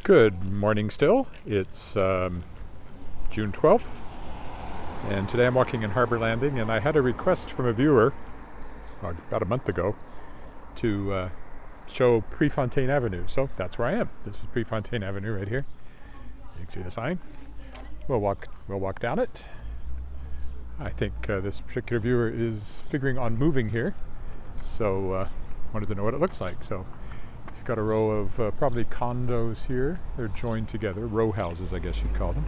Good morning still. It's June 12th, and today I'm walking in Harbour Landing, and I had a request from a viewer about a month ago to show Prefontaine Avenue. So that's where I am. This is Prefontaine Avenue right here. You can see the sign. We'll walk down it. I think this particular viewer is figuring on moving here, so wanted to know what it looks like. So you've got a row of probably condos here. They're joined together, row houses I guess you'd call them,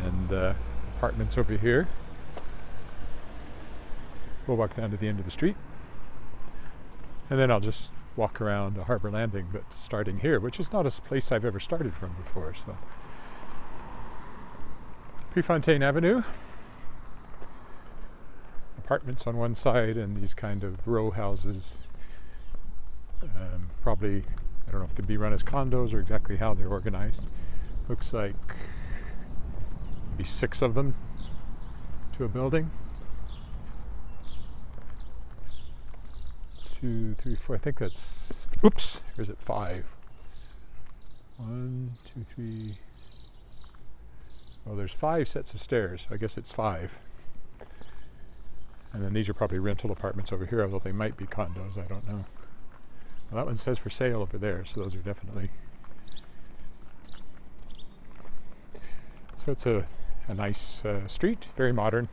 and apartments over here. We'll walk down to the end of the street, and then I'll just walk around Harbour Landing, but starting here, which is not a place I've ever started from before. So Prefontaine Avenue, apartments on one side and these kind of row houses. Probably, I don't know if they'd be run as condos or exactly how they're organized. Looks like maybe 6 of them to a building. 2, 3, 4, I think that's, oops, or is it 5? 1, 2, 3, well, there's 5 sets of stairs. I guess it's 5. And then these are probably rental apartments over here, although they might be condos, I don't know. Well, that one says for sale over there, so those are definitely. So it's a nice street, very modern.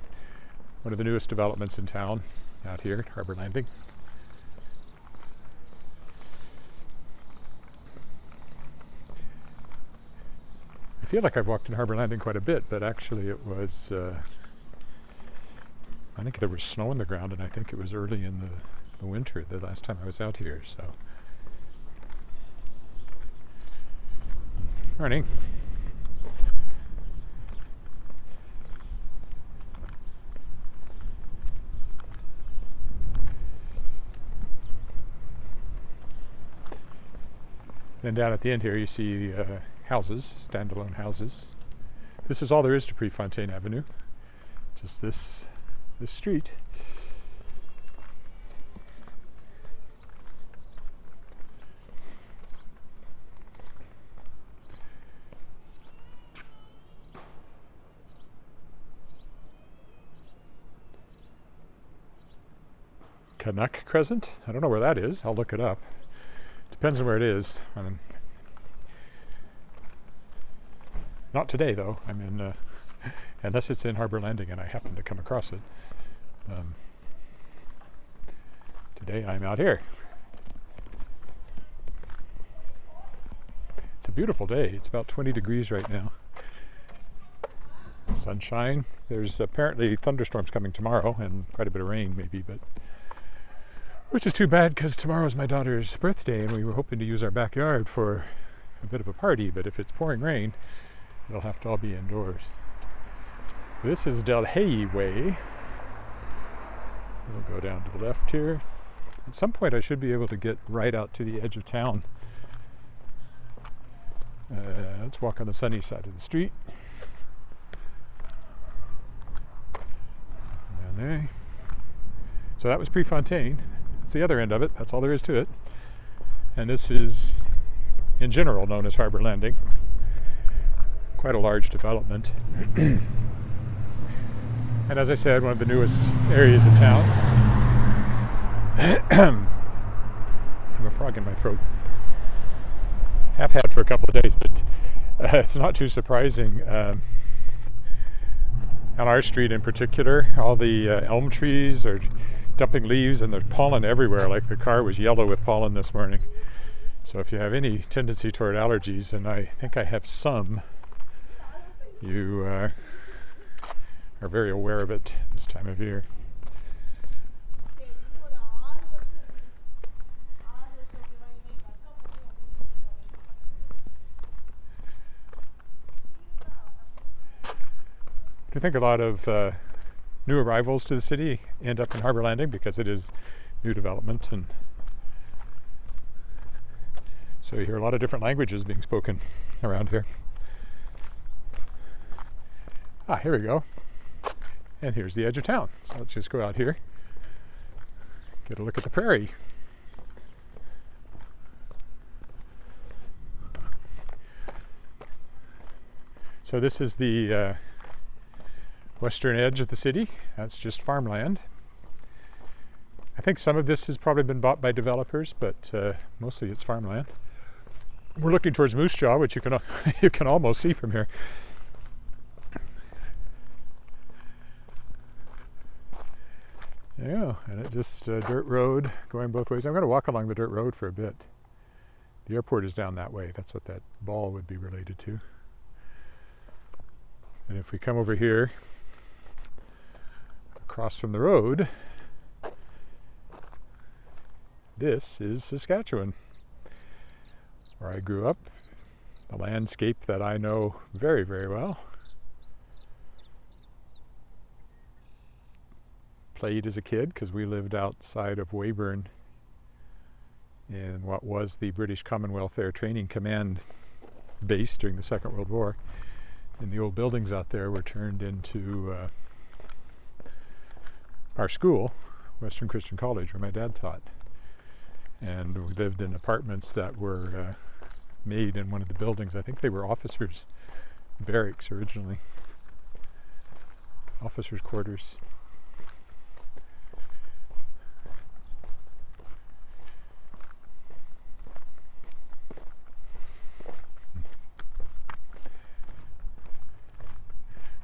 One of the newest developments in town out here at Harbour Landing. I feel like I've walked in Harbour Landing quite a bit, but actually it was, I think there was snow on the ground, and I think it was early in the winter the last time I was out here. So morning. Then down at the end here you see houses, standalone houses. This is all there is to Prefontaine Avenue, just this street. Canuck Crescent? I don't know where that is. I'll look it up. Depends on where it is. Not today, though. I'm in, unless it's in Harbour Landing and I happen to come across it. Today I'm out here. It's a beautiful day. It's about 20 degrees right now. Sunshine. There's apparently thunderstorms coming tomorrow and quite a bit of rain maybe, but which is too bad because tomorrow's my daughter's birthday and we were hoping to use our backyard for a bit of a party, but if it's pouring rain, it'll have to all be indoors. This is Del Hay Way. We'll go down to the left here. At some point I should be able to get right out to the edge of town. Let's walk on the sunny side of the street. Down there. So that was Prefontaine. That's the other end of it. That's all there is to it. And this is, in general, known as Harbour Landing. Quite a large development. And as I said, one of the newest areas of town. I have a frog in my throat. Have had for a couple of days, but it's not too surprising. On our street in particular, all the elm trees are dumping leaves and there's pollen everywhere, like the car was yellow with pollen this morning. So if you have any tendency toward allergies, and I think I have some, you are very aware of it this time of year. I think a lot of new arrivals to the city end up in Harbour Landing because it is new development, and so you hear a lot of different languages being spoken around here. Here we go. And here's the edge of town. So let's just go out here, get a look at the prairie. So this is the western edge of the city. That's just farmland. I think some of this has probably been bought by developers, but mostly it's farmland. We're looking towards Moose Jaw, which you can you can almost see from here. Yeah, and it just dirt road going both ways. I'm going to walk along the dirt road for a bit. The airport is down that way. That's what that ball would be related to. And if we come over here, across from the road, this is Saskatchewan, where I grew up. A landscape that I know very, very well. Played as a kid because we lived outside of Weyburn in what was the British Commonwealth Air Training Command base during the Second World War. And the old buildings out there were turned into our school, Western Christian College, where my dad taught. And we lived in apartments that were made in one of the buildings. I think they were officers' barracks originally, officers' quarters.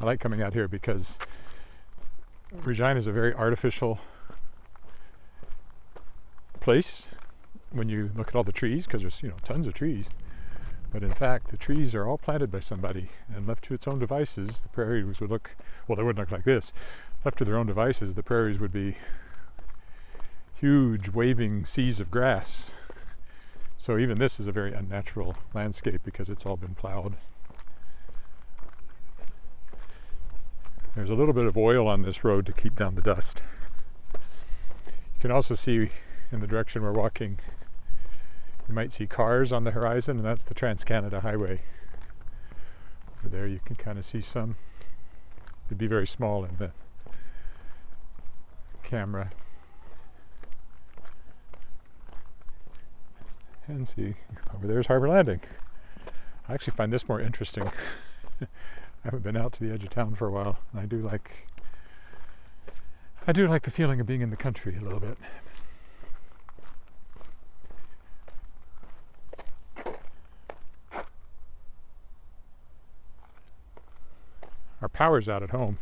I like coming out here because Regina is a very artificial place when you look at all the trees, because there's tons of trees. But in fact, the trees are all planted by somebody, and left to its own devices, the prairies would look, well, they wouldn't look like this. Left to their own devices, the prairies would be huge waving seas of grass. So even this is a very unnatural landscape because it's all been plowed. There's a little bit of oil on this road to keep down the dust. You can also see in the direction we're walking, you might see cars on the horizon, and that's the Trans-Canada Highway. Over there you can kind of see some. It'd be very small in the camera. And see, over there's Harbour Landing. I actually find this more interesting. I haven't been out to the edge of town for a while. I do like the feeling of being in the country a little bit. Our power's out at home.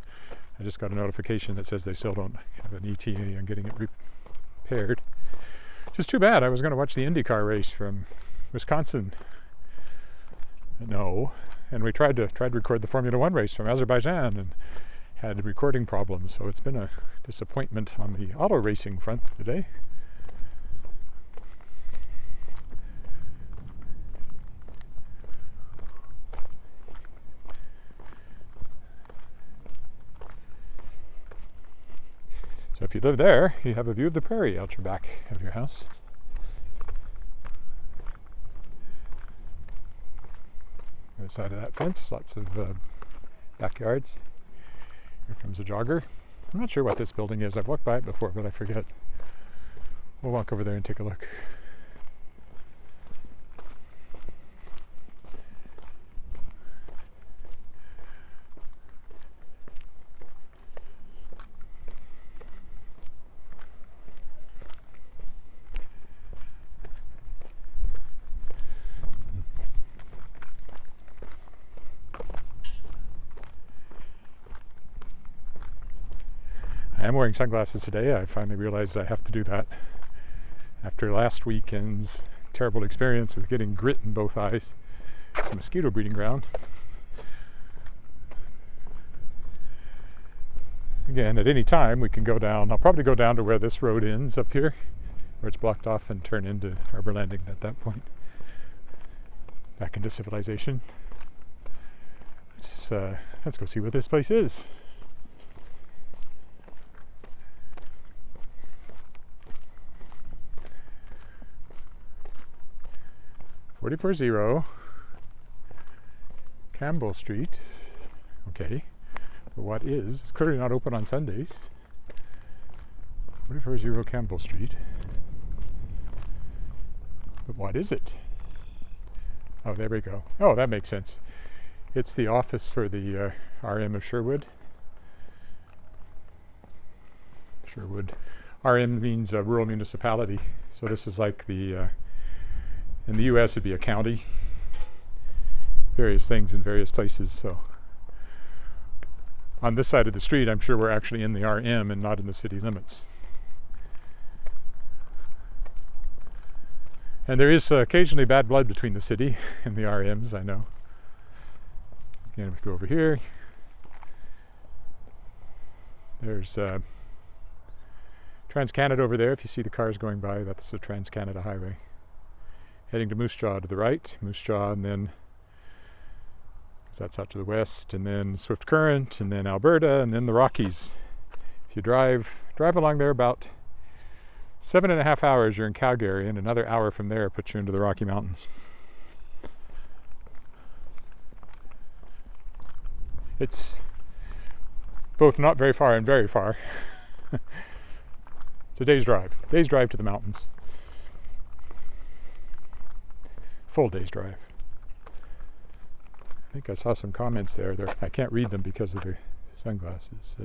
I just got a notification that says they still don't have an ETA on getting it repaired. Just too bad. I was going to watch the IndyCar race from Wisconsin. No. And we tried to record the Formula One race from Azerbaijan and had recording problems. So it's been a disappointment on the auto racing front today. So if you live there, you have a view of the prairie out your back of your house. Other side of that fence, lots of backyards. Here comes a jogger. I'm not sure what this building is. I've walked by it before, but I forget. We'll walk over there and take a look. I am wearing sunglasses today. I finally realized I have to do that after last weekend's terrible experience with getting grit in both eyes. It's a mosquito breeding ground. Again, at any time we can go down. I'll probably go down to where this road ends up here, where it's blocked off, and turn into Harbour Landing at that point. Back into civilization. Let's go see what this place is. 440 Campbell Street. Okay, but what is? It's clearly not open on Sundays. 440 Campbell Street. But what is it? Oh, there we go. Oh, that makes sense. It's the office for the RM of Sherwood. Sherwood. RM means rural municipality. So this is like the, in the US it'd be a county. Various things in various places. So on this side of the street, I'm sure we're actually in the RM and not in the city limits. And there is occasionally bad blood between the city and the RMs, I know. Again, we go over here. There's Trans-Canada over there. If you see the cars going by, that's the Trans-Canada Highway. Heading to Moose Jaw to the right. Moose Jaw, and then that's out to the west, and then Swift Current, and then Alberta, and then the Rockies. If you drive along there about 7.5 hours, you're in Calgary, and another hour from there puts you into the Rocky Mountains. It's both not very far and very far. It's a day's drive to the mountains. Full day's drive. I think I saw some comments there. I can't read them because of the sunglasses.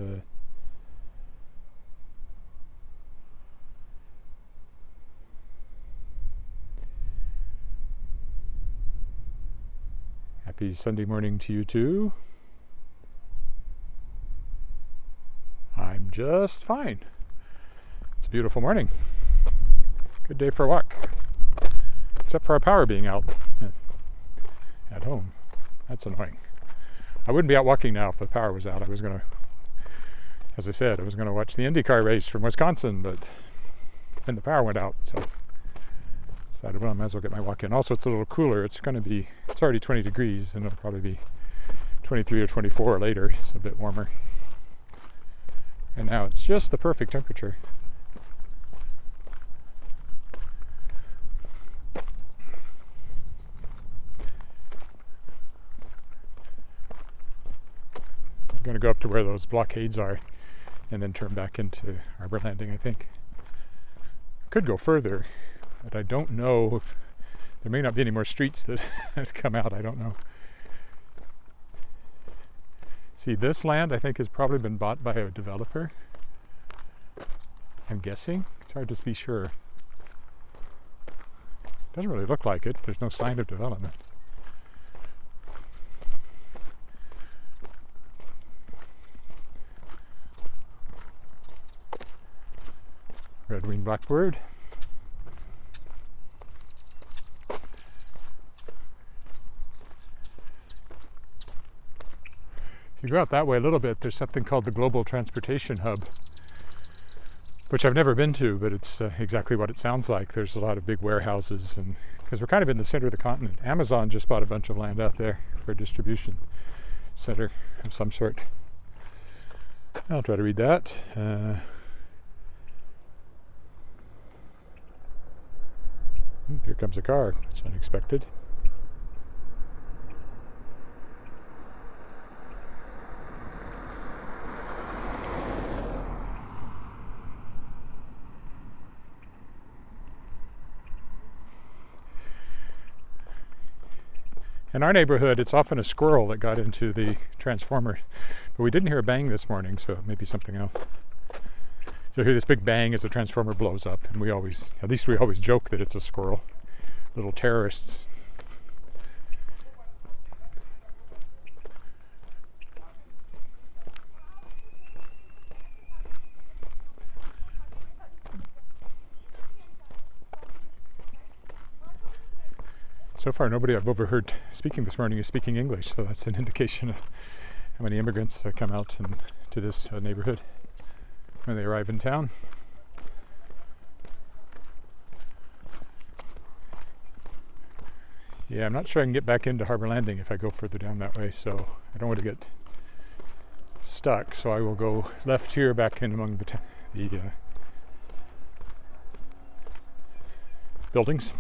Happy Sunday morning to you too. I'm just fine. It's a beautiful morning. Good day for a walk. Except for our power being out at home. That's annoying. I wouldn't be out walking now if the power was out. I was going to, as I said, I was going to watch the IndyCar race from Wisconsin, but then the power went out, so I decided, well, I might as well get my walk in. Also, it's a little cooler. It's already 20 degrees, and it'll probably be 23 or 24 later. It's a bit warmer. And now it's just the perfect temperature. I'm going to go up to where those blockades are and then turn back into Harbour Landing, I think. Could go further, but I don't know. There may not be any more streets that come out. I don't know. See, this land I think has probably been bought by a developer. I'm guessing. It's hard to be sure. Doesn't really look like it. There's no sign of development. Red-winged blackbird. If you go out that way a little bit, there's something called the Global Transportation Hub, which I've never been to, but it's exactly what it sounds like. There's a lot of big warehouses, and because we're kind of in the center of the continent. Amazon just bought a bunch of land out there for a distribution center of some sort. I'll try to read that. Here comes a car. It's unexpected. In our neighborhood, it's often a squirrel that got into the transformer. But we didn't hear a bang this morning, so it may be something else. You'll hear this big bang as the transformer blows up, and we always joke that it's a squirrel. Little terrorists. So far, nobody I've overheard speaking this morning is speaking English, so that's an indication of how many immigrants come out to this neighborhood when they arrive in town. Yeah, I'm not sure I can get back into Harbour Landing if I go further down that way, so I don't want to get stuck. So I will go left here back in among the buildings.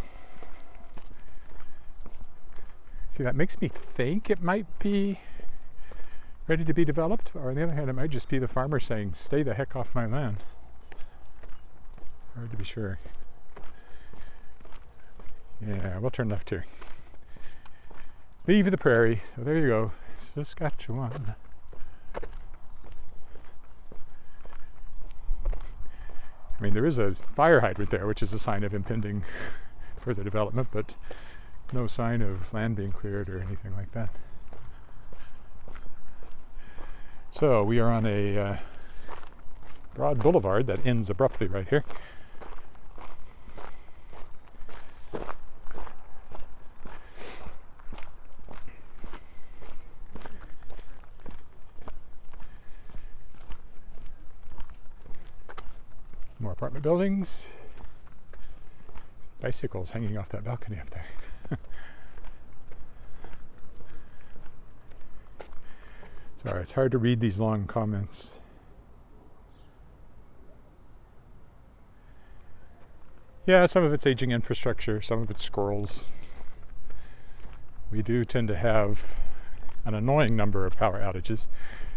See, that makes me think it might be ready to be developed, or on the other hand, it might just be the farmer saying, stay the heck off my land. Hard to be sure. Yeah, we'll turn left here. Leave the prairie. Oh, there you go. Saskatchewan. I mean, there is a fire hydrant there, which is a sign of impending further development, but no sign of land being cleared or anything like that. So we are on a broad boulevard that ends abruptly right here. More apartment buildings. Bicycles hanging off that balcony up there. Sorry, it's hard to read these long comments. Yeah, some of it's aging infrastructure, some of it's squirrels. We do tend to have an annoying number of power outages.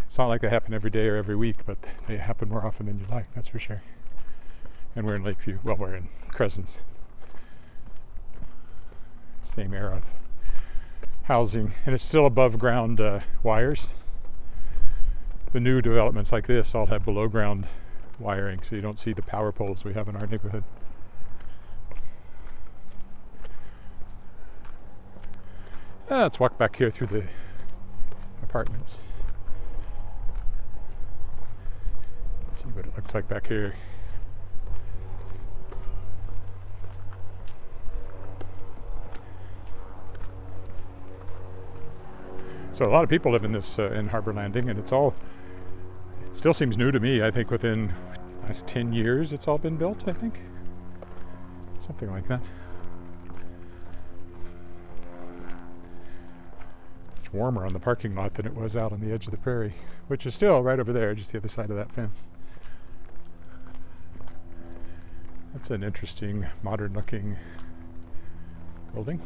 It's not like they happen every day or every week, but they happen more often than you'd like, that's for sure. And we're in Lakeview. Well, we're in Crescents. Same era of housing. And it's still above ground wires. The new developments like this all have below ground wiring, so you don't see the power poles we have in our neighborhood. Let's walk back here through the apartments. See what it looks like back here. So a lot of people live in this in Harbour Landing, and it still seems new to me. I think within the last 10 years it's all been built, I think. Something like that. It's warmer on the parking lot than it was out on the edge of the prairie, which is still right over there, just the other side of that fence. That's an interesting, modern-looking building.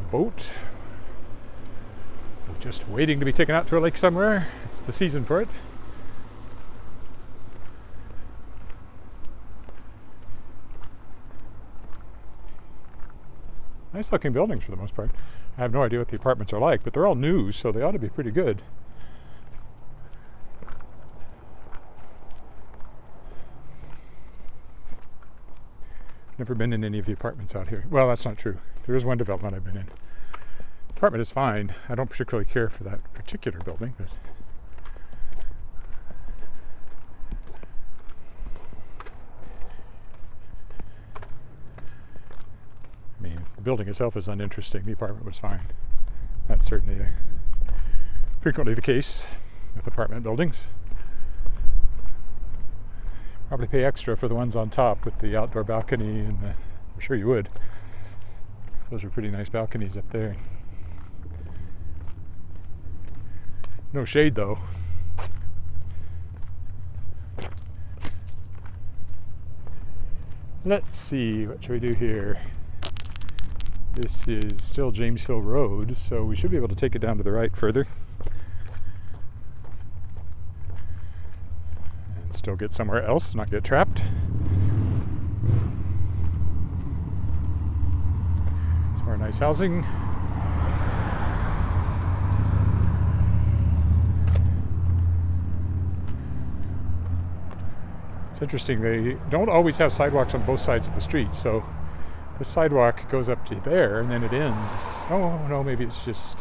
Boat, just waiting to be taken out to a lake somewhere. It's the season for it. Nice looking buildings for the most part. I have no idea what the apartments are like, but they're all new, so they ought to be pretty good. Never been in any of the apartments out here. Well, that's not true. There is one development I've been in. The apartment is fine. I don't particularly care for that particular building, but I mean, the building itself is uninteresting. The apartment was fine. That's certainly frequently the case with apartment buildings. Probably pay extra for the ones on top with the outdoor balcony, and I'm sure you would. Those are pretty nice balconies up there. No shade though. Let's see, what should we do here? This is still James Hill Road, so we should be able to take it down to the right further. Still get somewhere else, not get trapped. Some more nice housing. It's interesting, they don't always have sidewalks on both sides of the street, so the sidewalk goes up to there and then it ends. Oh no, maybe it's just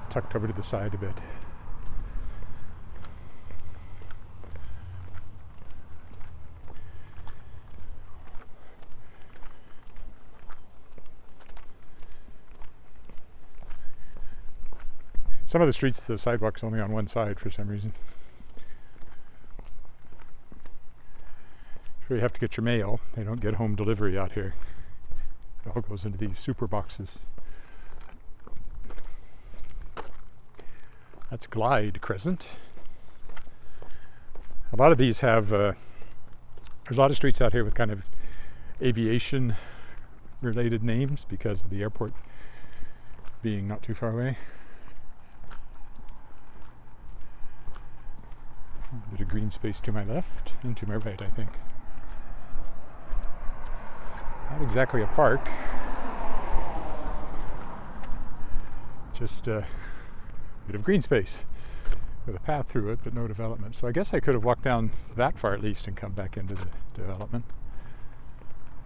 tucked over to the side a bit. Some of the streets, the sidewalk's only on one side for some reason. Sure, you have to get your mail. They don't get home delivery out here. It all goes into these super boxes. That's Glide Crescent. lot of these have, there's a lot of streets out here with kind of aviation related names because of the airport being not too far away. A bit of green space to my left and to my right, I think. Not exactly a park, just a bit of green space with a path through it, but no development. So I guess I could have walked down that far at least and come back into the development,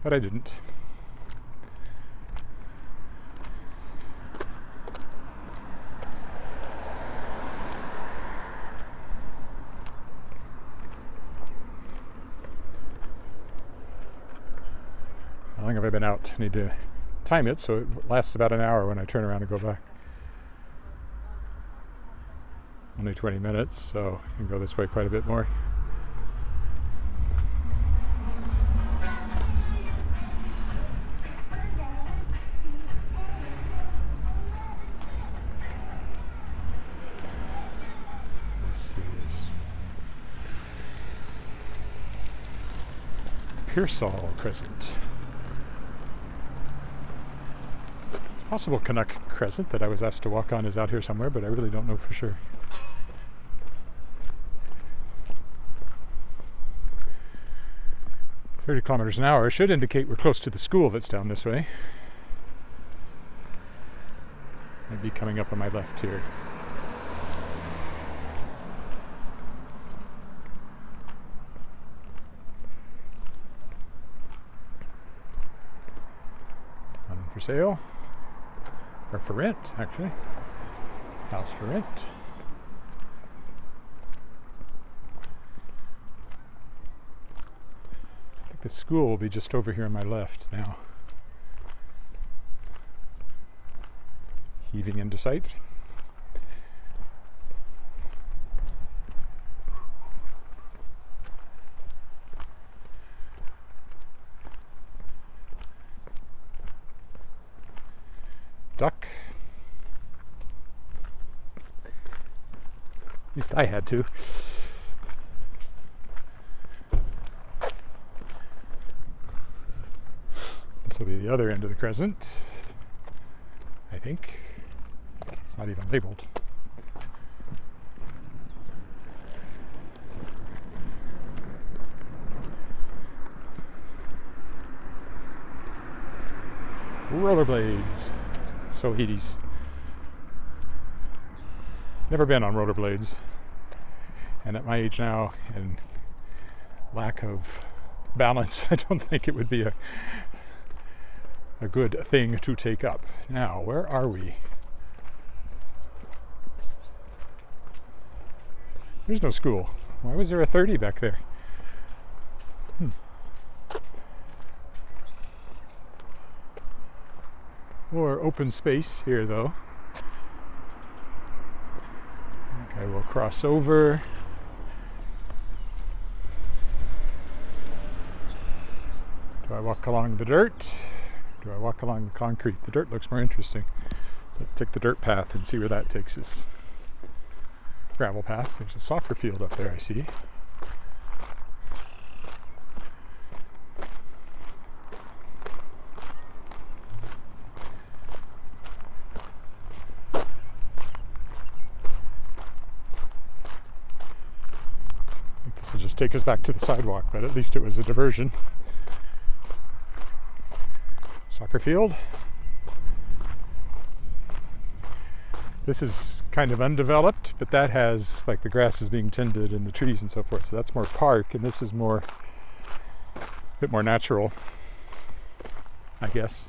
but I didn't. How long have I been out? I need to time it so it lasts about an hour when I turn around and go back. Only 20 minutes, so I can go this way quite a bit more. This is Pearsall Crescent. It's possible Canuck Crescent that I was asked to walk on is out here somewhere, but I really don't know for sure. 30 kilometers an hour should indicate we're close to the school that's down this way. I'd be coming up on my left here. One for sale, or for rent, actually. House for rent. The school will be just over here on my left now. Heaving into sight. Duck. At least I had to. This will be the other end of the crescent, I think. It's not even labeled. Rollerblades. So heaties. Never been on rollerblades. And at my age now and lack of balance, I don't think it would be a good thing to take up. Now, where are we? There's no school. Why was there a 30 back there? More open space here, though. Okay, we'll cross over. Do I walk along the dirt? Do I walk along the concrete? The dirt looks more interesting. So let's take the dirt path and see where that takes us. Gravel path. There's a soccer field up there, I see. I think this will just take us back to the sidewalk, but at least it was a diversion. Soccer field. This is kind of undeveloped, but that has, like, the grass is being tended and the trees and so forth, so that's more park, and this is more, a bit more natural, I guess.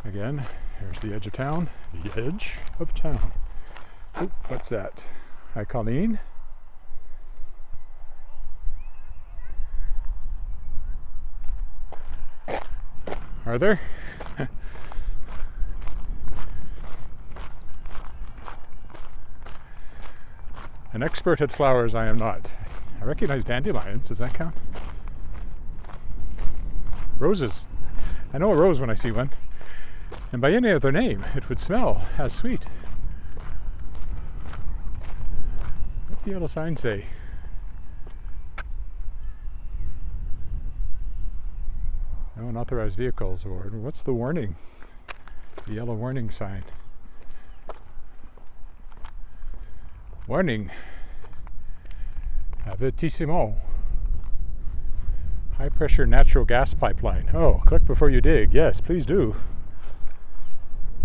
Again, here's the edge of town. The edge of town. Oh, what's that? Hi, Colleen. Are there? An expert at flowers I am not. I recognize dandelions. Does that count? Roses. I know a rose when I see one. And by any other name, it would smell as sweet. What's the yellow sign say? unauthorized vehicles, or what's the warning? The yellow warning sign. Warning. Avertissement. High pressure natural gas pipeline. Oh, click before you dig. Yes, please do.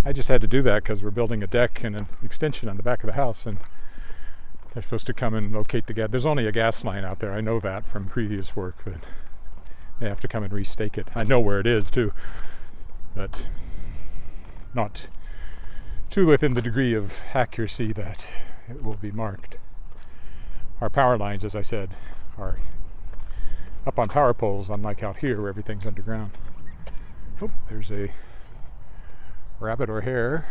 I just had to do that because we're building a deck and an extension on the back of the house, and they're supposed to come and locate the gas. There's only a gas line out there. I know that from previous work, but they have to come and restake it. I know where it is too, but not too within the degree of accuracy that it will be marked. Our power lines, as I said, are up on power poles, unlike out here where everything's underground. Oh, there's a rabbit or hare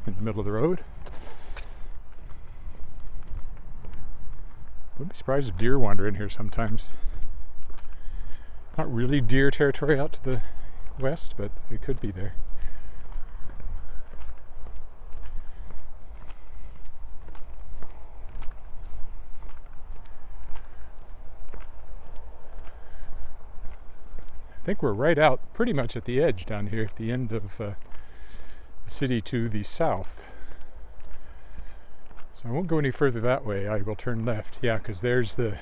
in the middle of the road. Wouldn't be surprised if deer wander in here sometimes. Not really deer territory out to the west, but it could be there. I think we're right out pretty much at the edge down here at the end of the city to the south. So I won't go any further that way. I will turn left. Yeah, because there's the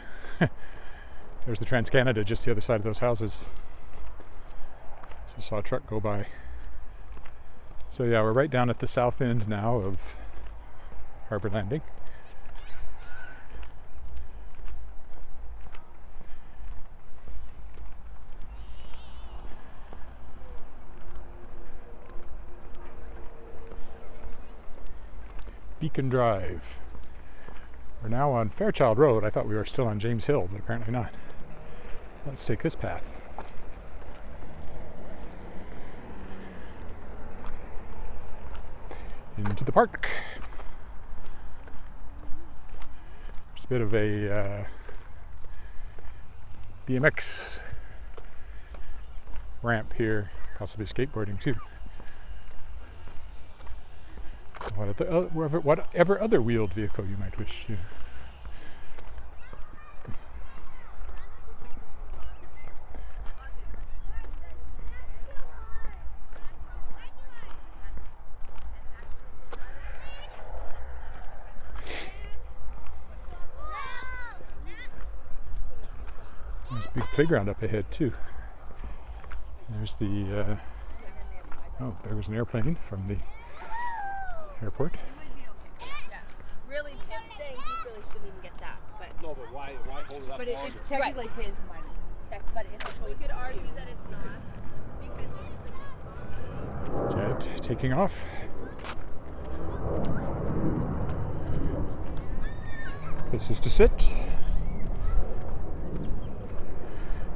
there's the TransCanada just the other side of those houses. Just saw a truck go by. So yeah, we're right down at the south end now of Harbour Landing. Beacon Drive. We're now on Fairchild Road. I thought we were still on James Hill, but apparently not. Let's take this path. Into the park. There's a bit of a BMX ramp here, possibly skateboarding too. Whatever other wheeled vehicle you might wish to. There's a big playground up ahead too. There's the oh, there was an airplane from the airport. It would be okay. Yeah. Really, Tim's saying he really shouldn't even get that. But no, but why hold it up? But it's longer? technically his money. But we could argue that it's not because this is the Jet taking off. Places to sit.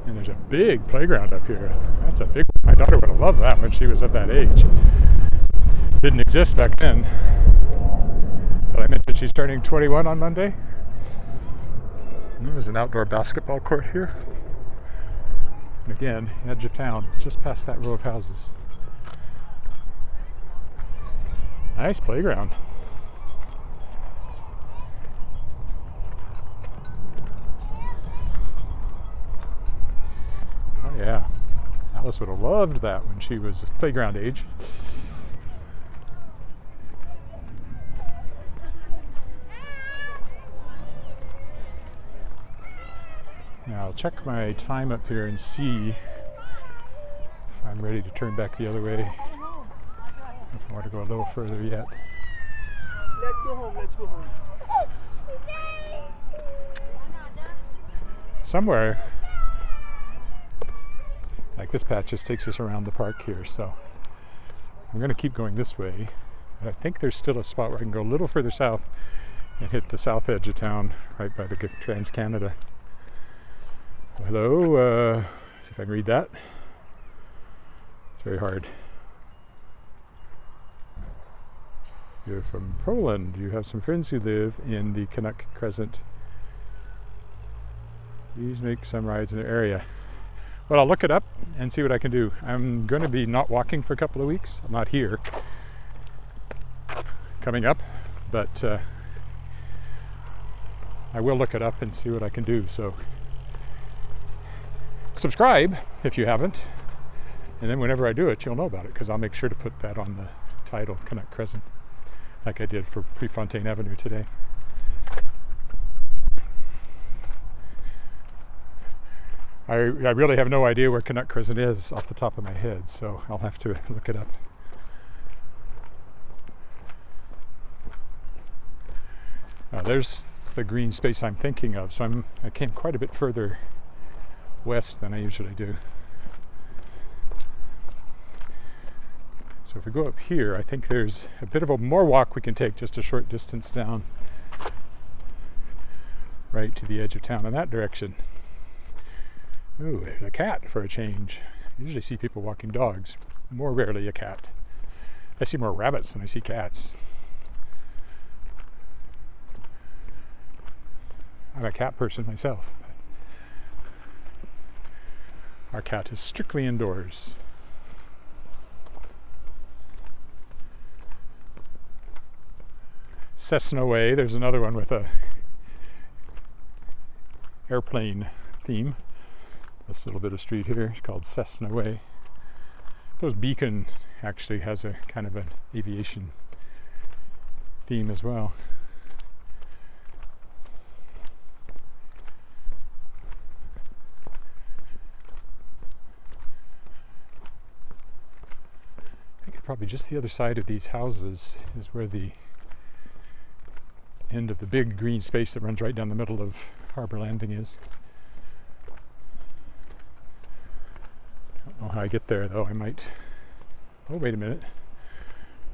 And there's a big playground up here. That's a big one. My daughter would have loved that when she was of that age. Didn't exist back then. But I mentioned she's turning 21 on Monday. There's an outdoor basketball court here. And again, edge of town. It's just past that row of houses. Nice playground. Oh yeah. Alice would have loved that when she was playground age. Now I'll check my time up here and see if I'm ready to turn back the other way. If I want to go a little further yet. Let's go home, let's go home. Somewhere, like this path just takes us around the park here, so I'm going to keep going this way. But I think there's still a spot where I can go a little further south and hit the south edge of town, right by the TransCanada. Hello, see if I can read that. It's very hard. You're from Poland. You have some friends who live in the Canuck Crescent. Please make some rides in their area. Well, I'll look it up and see what I can do. I'm going to be not walking for a couple of weeks. I'm not here coming up, but I will look it up and see what I can do. So subscribe if you haven't. And then whenever I do it, you'll know about it, because I'll make sure to put that on the title, Canuck Crescent, like I did for Prefontaine Avenue today. I really have no idea where Canuck Crescent is off the top of my head, so I'll have to look it up. There's the green space I'm thinking of, so I came quite a bit further west than I usually do. So if we go up here, I think there's a bit of a more walk we can take, just a short distance down, right to the edge of town in that direction. Ooh, there's a cat for a change. I usually see people walking dogs, more rarely a cat. I see more rabbits than I see cats. I'm a cat person myself. Our cat is strictly indoors. Cessna Way, there's another one with a airplane theme. This little bit of street here is called Cessna Way. Those Beacon actually has a kind of an aviation theme as well. I think probably just the other side of these houses is where the end of the big green space that runs right down the middle of Harbour Landing is. Don't know how I get there though. I might. Oh, wait a minute.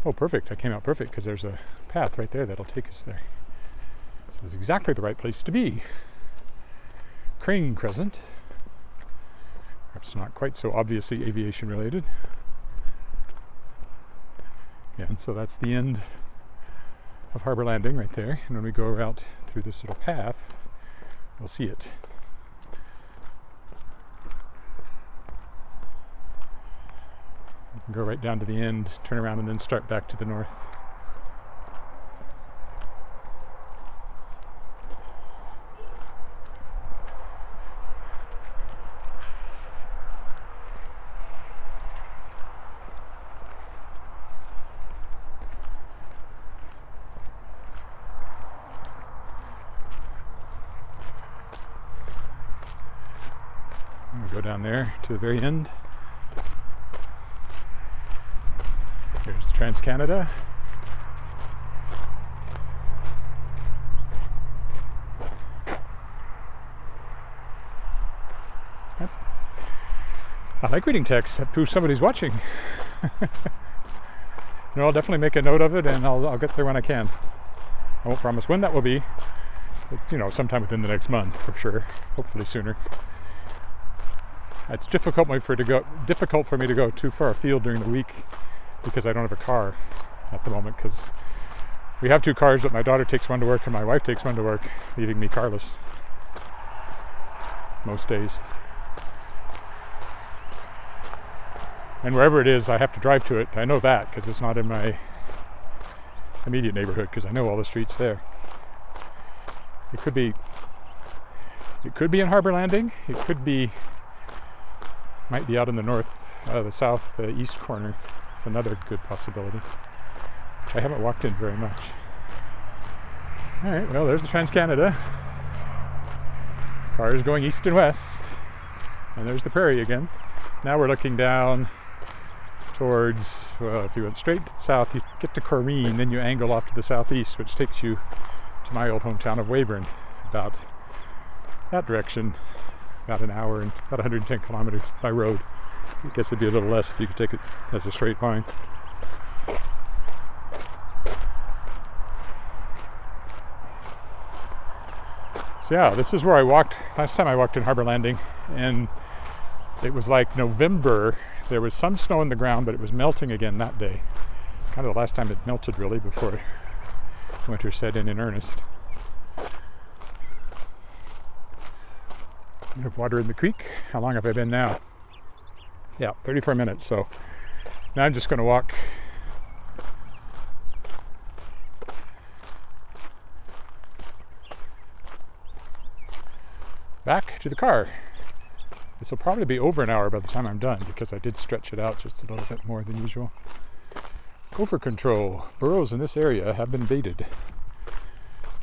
Oh, perfect. I came out perfect because there's a path right there that'll take us there. So it's exactly the right place to be. Crane Crescent. Perhaps not quite so obviously aviation related. Yeah, and so that's the end of Harbour Landing right there. And when we go out through this little path, we'll see it. You can go right down to the end, turn around, and then start back to the north. Go down there to the very end. Here's Trans-Canada. Yep. I like reading text. That proves somebody's watching. No, I'll definitely make a note of it, and I'll get there when I can. I won't promise when that will be. It's, sometime within the next month for sure. Hopefully sooner. It's difficult for me to go too far afield during the week because I don't have a car at the moment, because we have two cars, but my daughter takes one to work and my wife takes one to work, leaving me carless most days. And wherever it is, I have to drive to it. I know that because it's not in my immediate neighborhood, because I know all the streets there. It could be in Harbour Landing. It might be out in the north, the south, the east corner. It's another good possibility, which I haven't walked in very much. All right, well, there's the Trans-Canada. Cars going east and west. And there's the prairie again. Now we're looking down towards, well, if you went straight to the south, you get to Corrine, then you angle off to the southeast, which takes you to my old hometown of Weyburn, about that direction. About an hour and about 110 kilometers by road. I guess it'd be a little less if you could take it as a straight line. So yeah, this is where I walked. Last time I walked in Harbour Landing, and it was like November. There was some snow on the ground, but it was melting again that day. It's kind of the last time it melted really before winter set in earnest. I have water in the creek. How long have I been now? Yeah, 34 minutes. So now I'm just going to walk back to the car. This will probably be over an hour by the time I'm done because I did stretch it out just a little bit more than usual. Gopher control. Burrows in this area have been baited.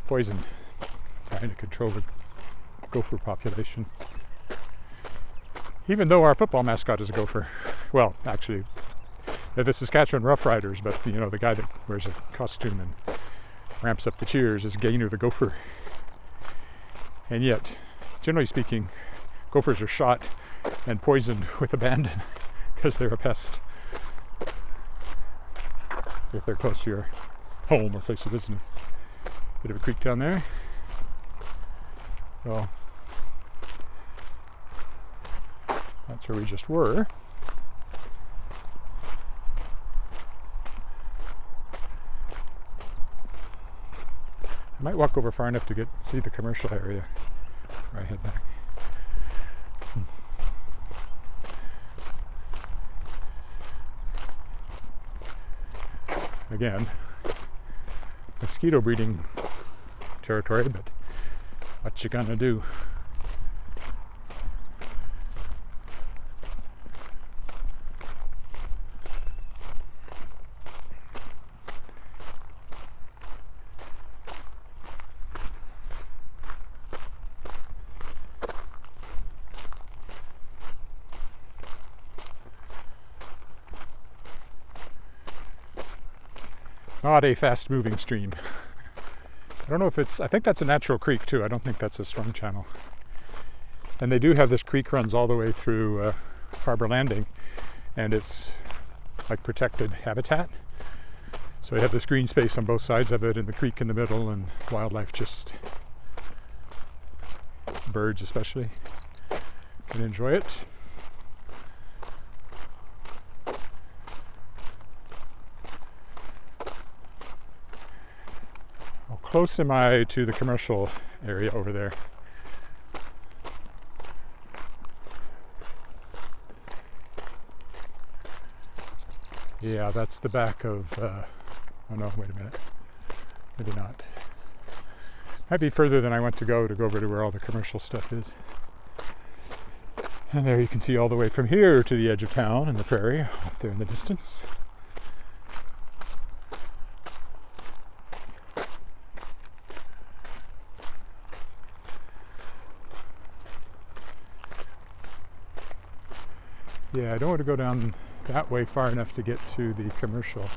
Poisoned. Trying to control the gopher population. Even though our football mascot is a gopher. Well, actually, they're the Saskatchewan Rough Riders, but you know, the guy that wears a costume and ramps up the cheers is Gainer the gopher. And yet, generally speaking, gophers are shot and poisoned with abandon because they're a pest. If they're close to your home or place of business. Bit of a creek down there. So that's where we just were. I might walk over far enough to see the commercial area before I head back. Again, mosquito breeding territory, but what you gonna do? Not a fast-moving stream. I don't know if I think that's a natural creek too. I don't think that's a storm channel. And they do have this creek runs all the way through Harbour Landing, and it's like protected habitat. So you have this green space on both sides of it and the creek in the middle, and wildlife, just birds especially, can enjoy it. Close am I to the commercial area over there? Yeah, that's the back of, oh no, wait a minute. Maybe not. Might be further than I want to go over to where all the commercial stuff is. And there you can see all the way from here to the edge of town and the prairie off there in the distance. Yeah, I don't want to go down that way far enough to get to the commercial.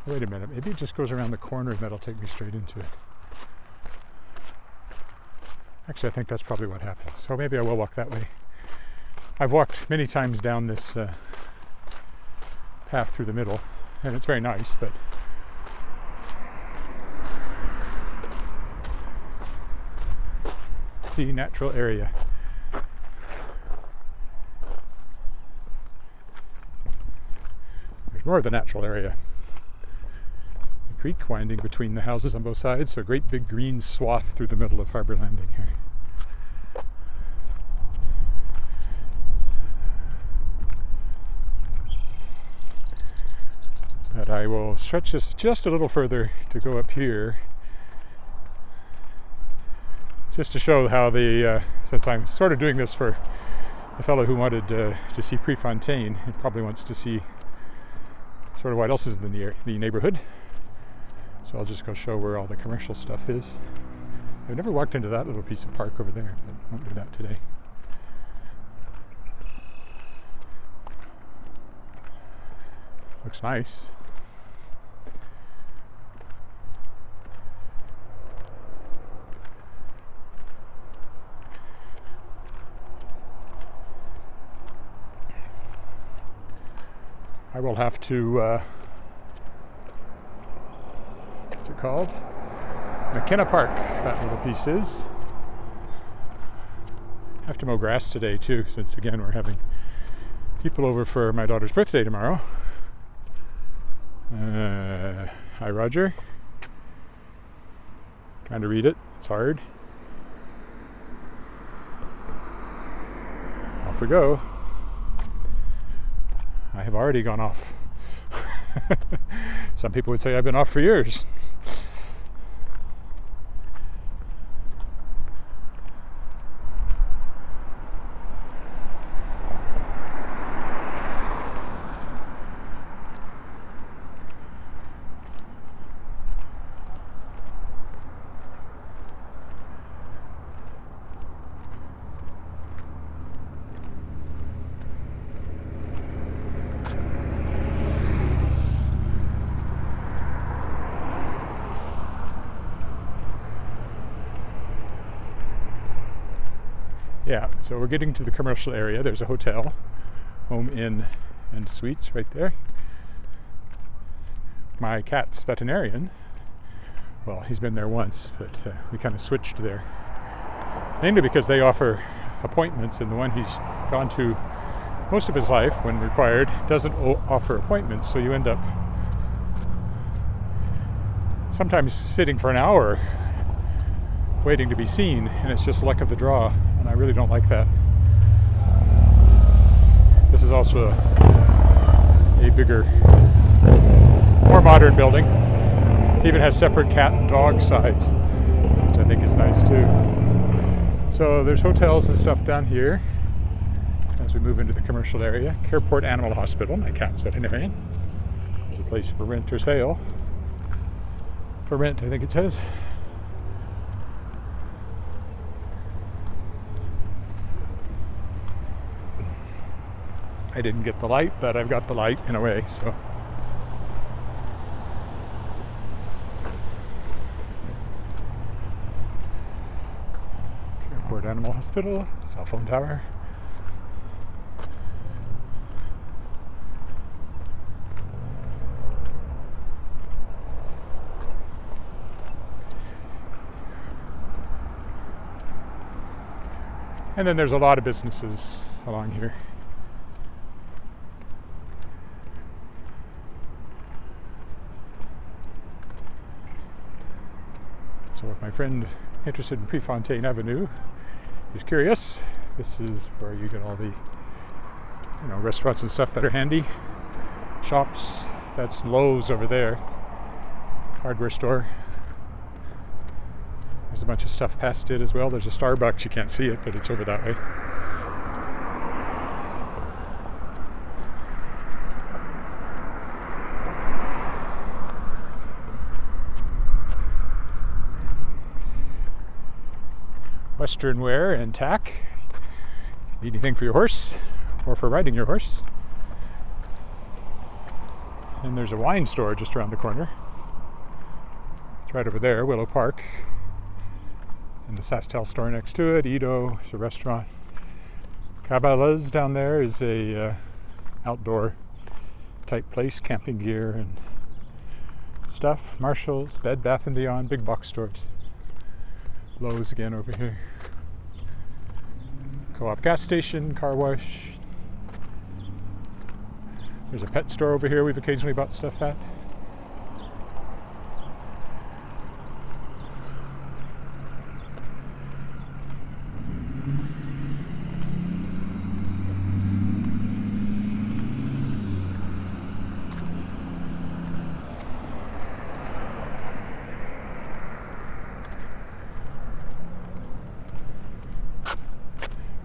Wait a minute, maybe it just goes around the corner and that'll take me straight into it. Actually, I think that's probably what happens. So maybe I will walk that way. I've walked many times down this path through the middle, and it's very nice, but see, natural area. More of the natural area. The creek winding between the houses on both sides, so a great big green swath through the middle of Harbour Landing here. But I will stretch this just a little further to go up here, just to show how since I'm sort of doing this for a fellow who wanted to see Prefontaine, he probably wants to see sort of what else is in the neighbourhood. So I'll just go show where all the commercial stuff is. I've never walked into that little piece of park over there, but I won't do that today. Looks nice. I will have to, what's it called? McKenna Park, that little piece is. I have to mow grass today too, since again we're having people over for my daughter's birthday tomorrow. Hi Roger. Trying to read it, it's hard. Off we go. I have already gone off. Some people would say I've been off for years. Yeah, so we're getting to the commercial area. There's a hotel, Home Inn and Suites right there. My cat's veterinarian, well, he's been there once, but we kind of switched there. Mainly because they offer appointments, and the one he's gone to most of his life, when required, doesn't offer appointments, so you end up sometimes sitting for an hour waiting to be seen, and it's just luck of the draw, and I really don't like that. This is also a bigger, more modern building. It even has separate cat and dog sides, which I think is nice too. So there's hotels and stuff down here as we move into the commercial area. Careport Animal Hospital, my cat's veterinarian. There's a place for rent or sale. For rent, I think it says. I didn't get the light, but I've got the light in a way, so. Careport Animal Hospital, cell phone tower. And then there's a lot of businesses along here. So if my friend interested in Prefontaine Avenue is curious, this is where you get all the restaurants and stuff that are handy. Shops, that's Lowe's over there. Hardware store. There's a bunch of stuff past it as well. There's a Starbucks, you can't see it, but it's over that way. Western wear and tack. Need anything for your horse or for riding your horse. And there's a wine store just around the corner. It's right over there, Willow Park. And the Sastel store next to it. Edo is a restaurant. Cabela's down there is a outdoor type place, camping gear and stuff. Marshall's, Bed Bath & Beyond, big box stores. Lowe's again over here. Co-op gas station, car wash. There's a pet store over here we've occasionally bought stuff at.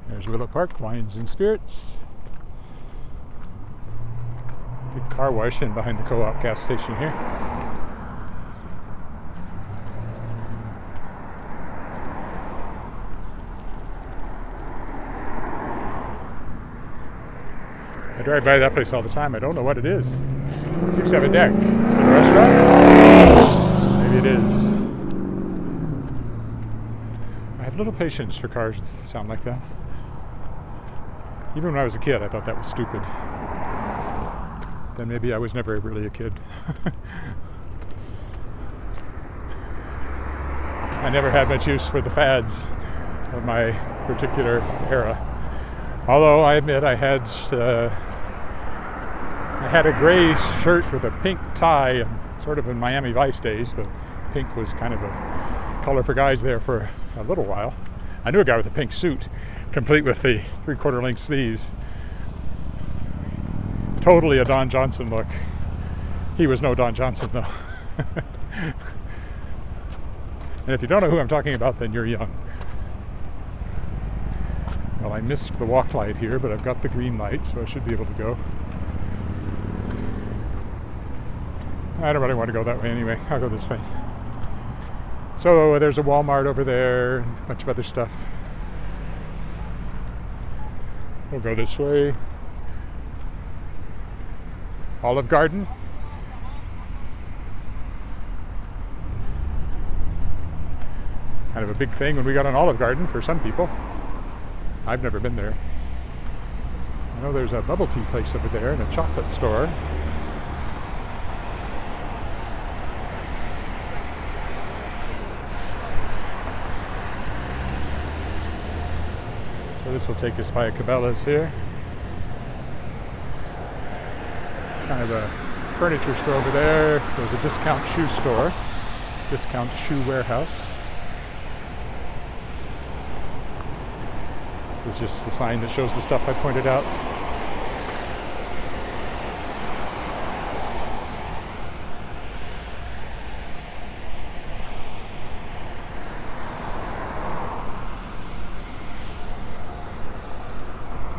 There's Willow Park, Wines and Spirits. Big car wash in behind the co-op gas station here. I drive by that place all the time. I don't know what it is. It seems to have a deck. Is it a restaurant? Maybe it is. I have little patience for cars that sound like that. Even when I was a kid, I thought that was stupid. Then maybe I was never really a kid. I never had much use for the fads of my particular era. Although I admit I had a gray shirt with a pink tie, sort of in Miami Vice days, but pink was kind of a color for guys there for a little while. I knew a guy with a pink suit, complete with the 3/4 length sleeves. Totally a Don Johnson look. He was no Don Johnson though. And if you don't know who I'm talking about, then you're young. Well, I missed the walk light here, but I've got the green light, so I should be able to go. I don't really want to go that way anyway. I'll go this way. So there's a Walmart over there, and a bunch of other stuff. We'll go this way. Olive Garden. Kind of a big thing when we got an Olive Garden for some people. I've never been there. I know there's a bubble tea place over there and a chocolate store. So this will take us by Cabela's here. Kind of a furniture store over there. There's a discount shoe store, discount shoe warehouse. It's just the sign that shows the stuff I pointed out.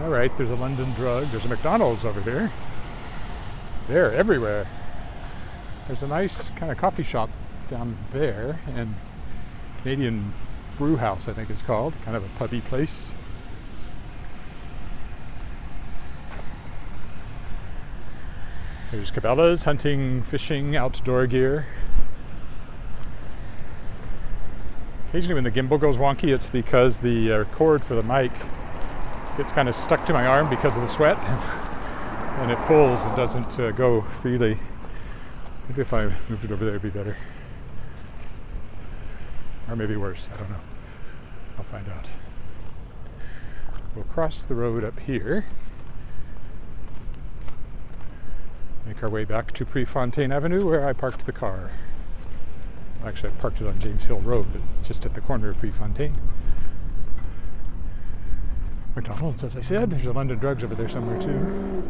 All right, there's a London Drugs. There's a McDonald's over there. They're everywhere. There's a nice kind of coffee shop down there, and Canadian Brew House, I think it's called, kind of a pubby place. There's Cabela's, hunting, fishing, outdoor gear. Occasionally when the gimbal goes wonky, it's because the cord for the mic gets kind of stuck to my arm because of the sweat, and it pulls and doesn't go freely. Maybe if I moved it over there, it'd be better. Or maybe worse, I don't know. I'll find out. We'll cross the road up here. Make our way back to Prefontaine Avenue, where I parked the car. Actually, I parked it on James Hill Road, but just at the corner of Prefontaine. McDonald's, as I said. There's a London Drugs over there somewhere too.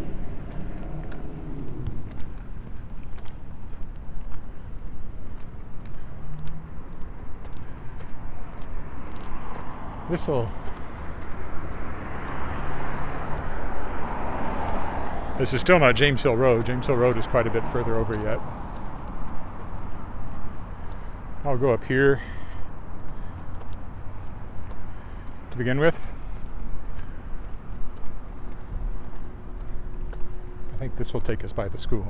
This is still not James Hill Road. James Hill Road is quite a bit further over yet. I'll go up here to begin with. I think this will take us by the school.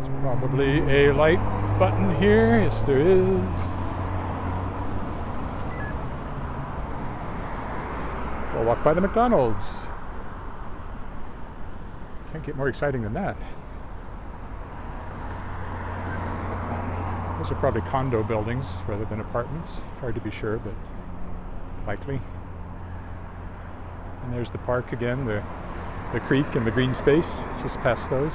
There's probably a light button here. Yes, there is. We'll walk by the McDonald's. Can't get more exciting than that. Those are probably condo buildings rather than apartments. Hard to be sure, but likely. And there's the park again, the creek and the green space. It's just past those.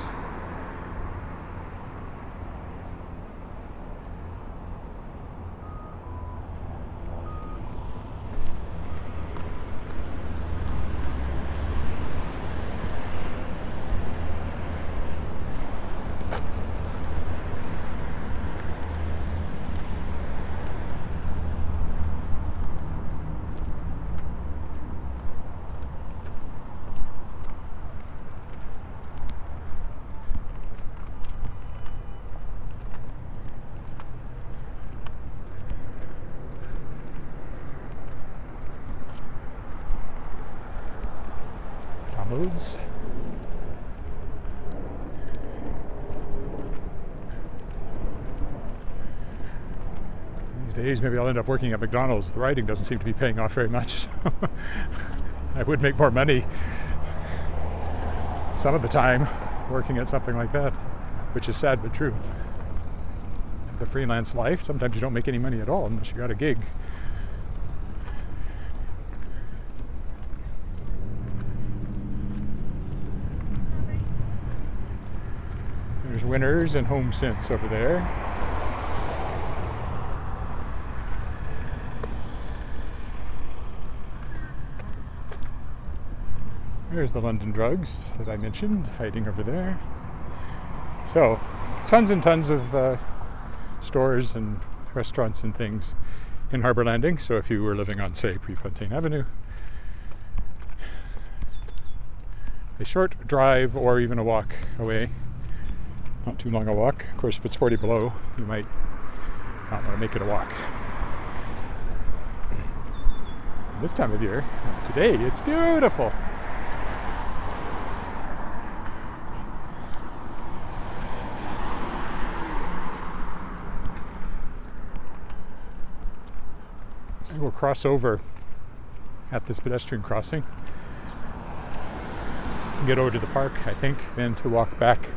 McDonald's. These days, maybe I'll end up working at McDonald's. The writing doesn't seem to be paying off very much. So I would make more money some of the time working at something like that, which is sad but true. The freelance life, sometimes you don't make any money at all unless you got a gig. There's Winners and Home Sense over there. There's the London Drugs that I mentioned, hiding over there. So, tons and tons of stores and restaurants and things in Harbour Landing. So if you were living on, say, Prefontaine Avenue, a short drive or even a walk away. Not too long a walk. Of course, if it's 40 below, you might not want to make it a walk. This time of year, today, it's beautiful. we'll cross over at this pedestrian crossing, get over to the park, I think, then to walk back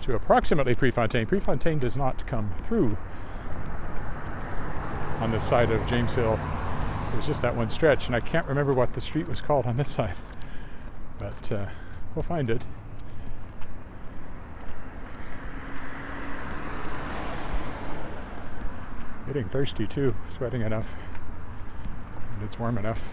to approximately Prefontaine. Prefontaine does not come through on this side of James Hill. There's just that one stretch, and I can't remember what the street was called on this side, but we'll find it. Getting thirsty too, sweating enough, and it's warm enough.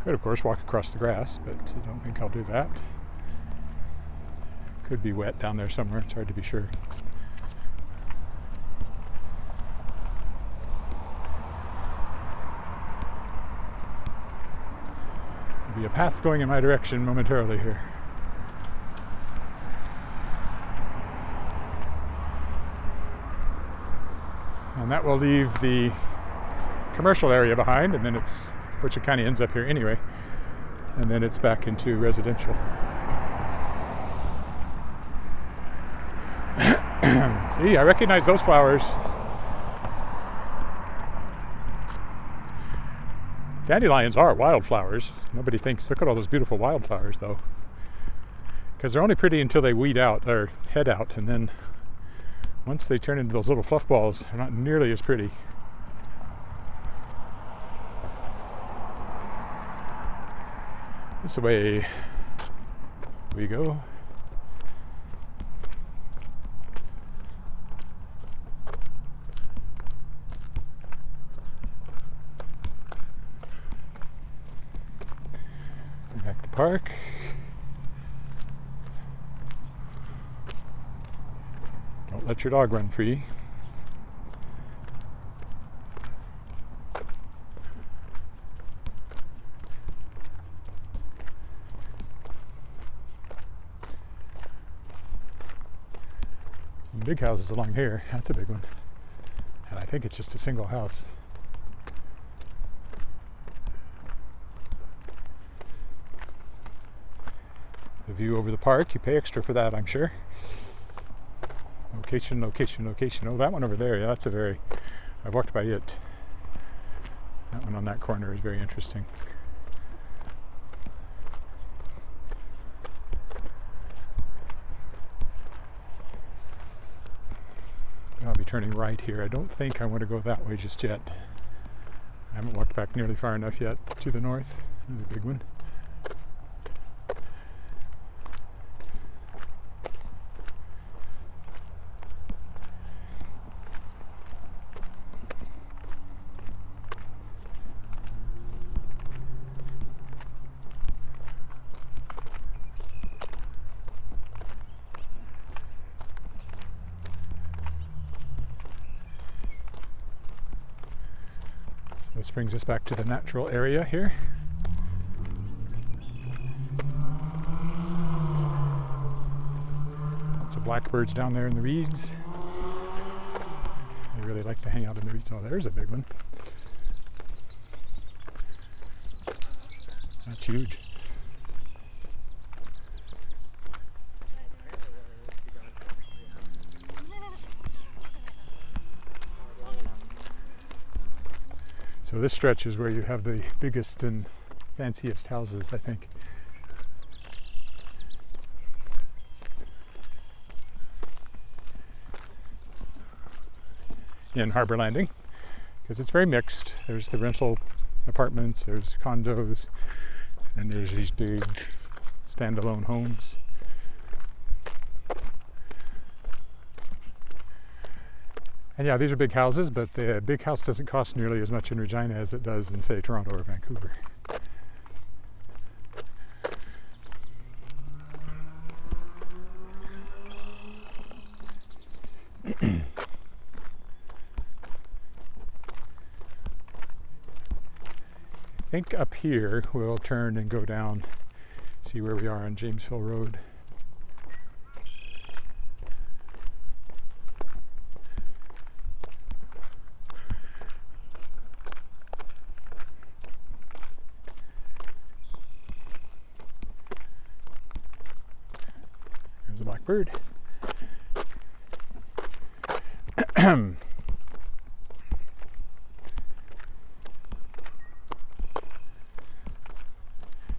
Could, of course, walk across the grass, but I don't think I'll do that. Could be wet down there somewhere, it's hard to be sure. There'll be a path going in my direction momentarily here. And that will leave the commercial area behind, and then which it kind of ends up here anyway, and then it's back into residential. See, I recognize those flowers. Dandelions are wildflowers. Nobody thinks, look at all those beautiful wildflowers though, because they're only pretty until they weed out or head out, and then once they turn into those little fluff balls, they're not nearly as pretty. This way we go. Back to park. Don't let your dog run free. Big houses along here. That's a big one. And I think it's just a single house. The view over the park, you pay extra for that, I'm sure. Location, location, location. Oh, that one over there, yeah, I've walked by it. That one on that corner is very interesting. I'll be turning right here. I don't think I want to go that way just yet. I haven't walked back nearly far enough yet to the north. There's a big one. This brings us back to the natural area here. Lots of blackbirds down there in the reeds. They really like to hang out in the reeds. Oh, there's a big one. That's huge. So this stretch is where you have the biggest and fanciest houses, I think. In Harbour Landing, because it's very mixed. There's the rental apartments, there's condos, and there's these big standalone homes. And yeah, these are big houses, but the big house doesn't cost nearly as much in Regina as it does in, say, Toronto or Vancouver. I think up here we'll turn and go down, see where we are on Jamesville Road. There's a blackbird.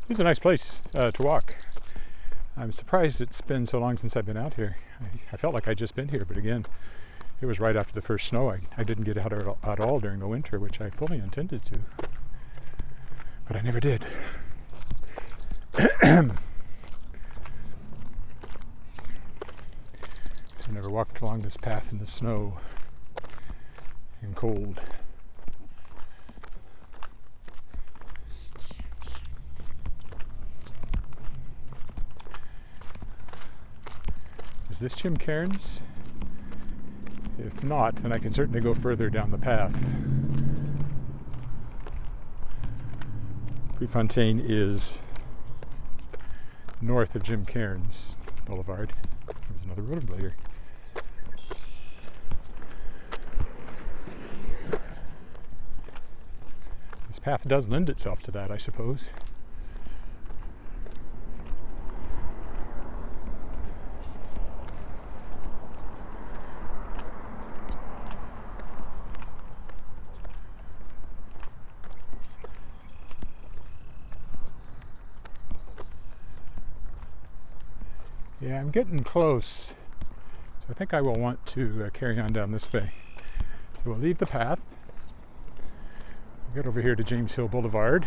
This is a nice place to walk. I'm surprised it's been so long since I've been out here. I felt like I'd just been here, but again, it was right after the first snow. I didn't get out at all during the winter, which I fully intended to, but I never did. So I never walked along this path in the snow and cold. Is this Jim Cairns? If not, then I can certainly go further down the path. Prefontaine is north of Jim Cairns Boulevard. There's another rollerblader. This path does lend itself to that, I suppose. Yeah, I'm getting close, so I think I will want to carry on down this way. So we'll leave the path, we'll get over here to James Hill Boulevard,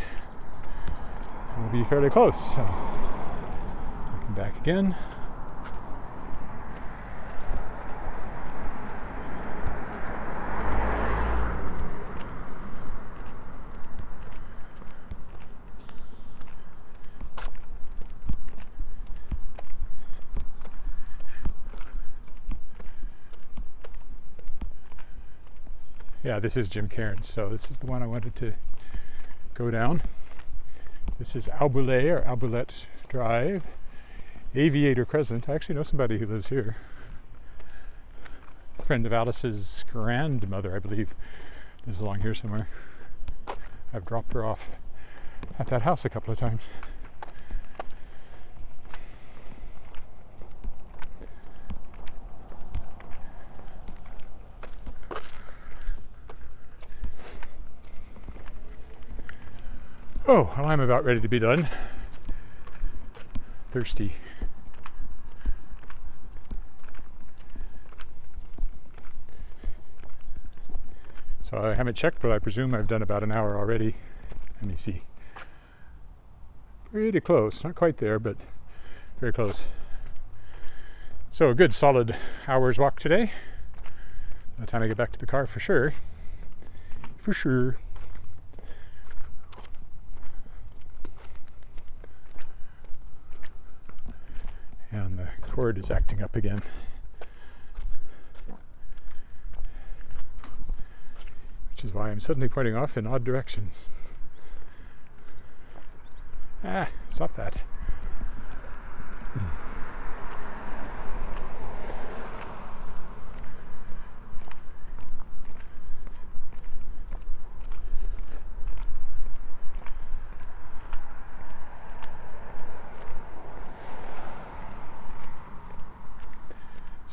and we'll be fairly close. So, looking back again. Yeah, this is Jim Cairns, so this is the one I wanted to go down. This is Alboulet Drive, Aviator Crescent. I actually know somebody who lives here. A friend of Alice's grandmother, I believe, lives along here somewhere. I've dropped her off at that house a couple of times. Oh, well, I'm about ready to be done. Thirsty. So I haven't checked, but I presume I've done about an hour already. Let me see. Pretty close. Not quite there, but very close. So a good solid hour's walk today. By the time I get back to the car, for sure. For sure. And the cord is acting up again. Which is why I'm suddenly pointing off in odd directions. Ah, stop that.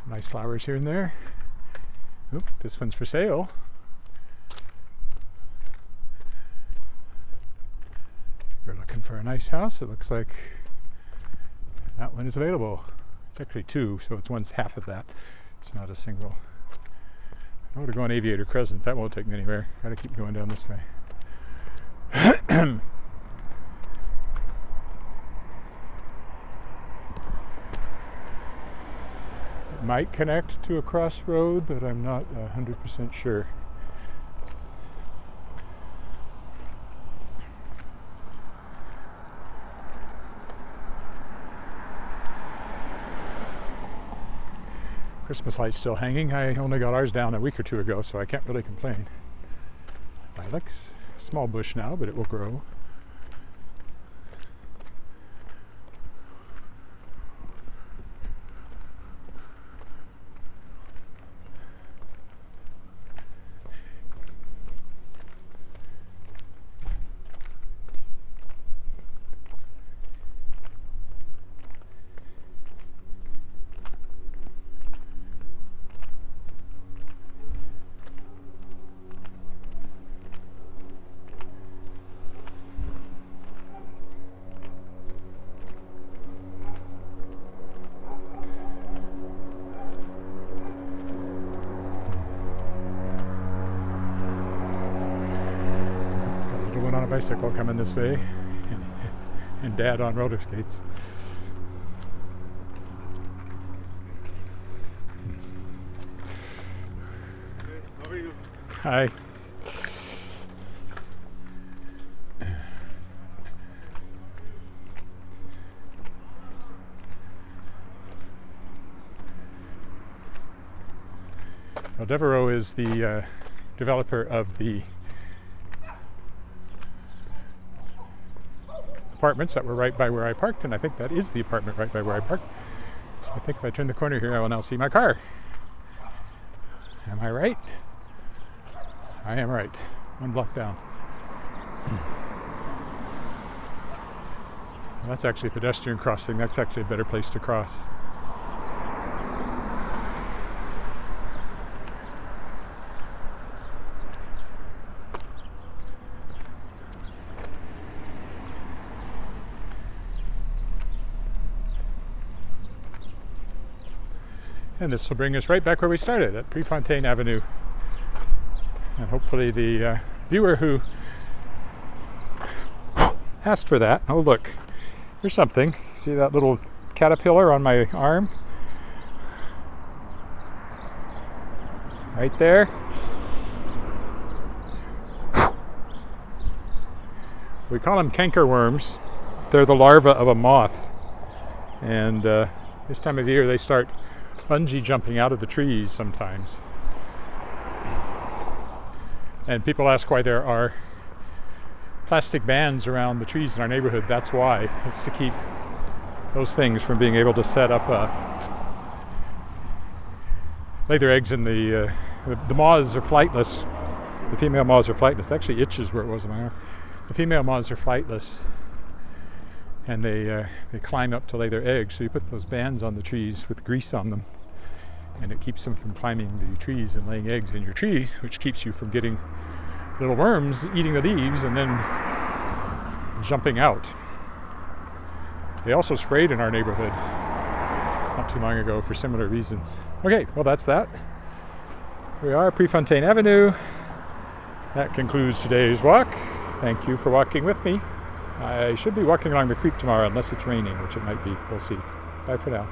Nice flowers here and there. Oop, this one's for sale. If you're looking for a nice house, it looks like that one is available. It's actually two, so it's one's half of that. It's not a single. I want to go on Aviator Crescent. That won't take me anywhere. Gotta keep going down this way. Might connect to a crossroad, but I'm not 100% sure. Christmas lights still hanging. I only got ours down a week or two ago, so I can't really complain. Lilacs, small bush now, but it will grow. bicycle coming this way, and Dad on roller skates. How are you? Hi. Well, Devereaux is the developer of the apartments that were right by where I parked, and I think that is the apartment right by where I parked. So I think if I turn the corner here, I will now see my car. Am I right? I am right. 1 block down. Well, that's actually a pedestrian crossing. That's actually a better place to cross. And this will bring us right back where we started, at Prefontaine Avenue. And hopefully the viewer who asked for that, oh look, there's something. See that little caterpillar on my arm? Right there. We call them cankerworms. They're the larva of a moth. And this time of year they start bungee jumping out of the trees sometimes. And people ask why there are plastic bands around the trees in our neighborhood. That's why. It's to keep those things from being able to set up lay their eggs in the moths are flightless. The female moths are flightless. Actually itches where it was in my arm. The female moths are flightless, and they climb up to lay their eggs. So you put those bands on the trees with grease on them, and it keeps them from climbing the trees and laying eggs in your tree, which keeps you from getting little worms eating the leaves and then jumping out. They also sprayed in our neighborhood not too long ago for similar reasons. Okay, well that's that. We are Prefontaine Avenue. That concludes today's walk. Thank you for walking with me. I should be walking along the creek tomorrow unless it's raining, which it might be. We'll see. Bye for now.